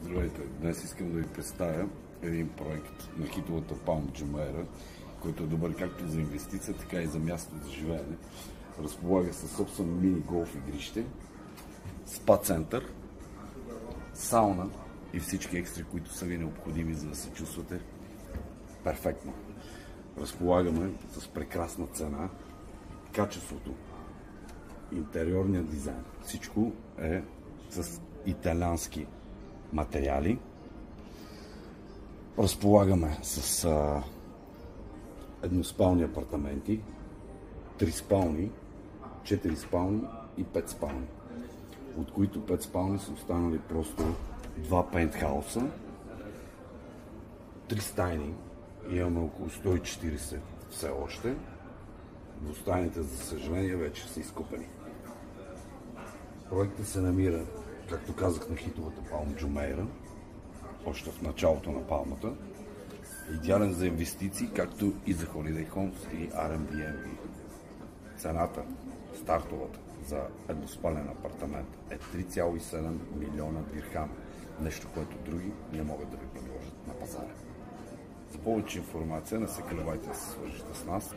Здравейте! Днес искам да ви представя един проект на хитовата Палма Джумейра, който е добър както за инвестиция, така и за място за живеене. Разполага със собствено мини-голф игрище, спа център, сауна и всички екстри, които са ви необходими, за да се чувствате перфектно. Разполагаме с прекрасна цена, качеството, интериорния дизайн. Всичко е с италиански материали. Разполагаме с едноспални апартаменти, 3 спални, 4 спални и 5 спални, от които 5 спални са останали просто 2 пентхауса, 3 стайни, имаме около 140 все още. Двустайните, за съжаление, вече са изкупени. Проектът се намира, както казах, на хитовата Палма Джумейра, още в началото на Палмата. Идеален за инвестиции, както и за Holiday Homes и Airbnb. Цената, стартовата за едноспален апартамент е 3,7 милиона дирхам. Нещо, което други не могат да ви предложат на пазара. За повече информация не се колебайте да се свържете с нас.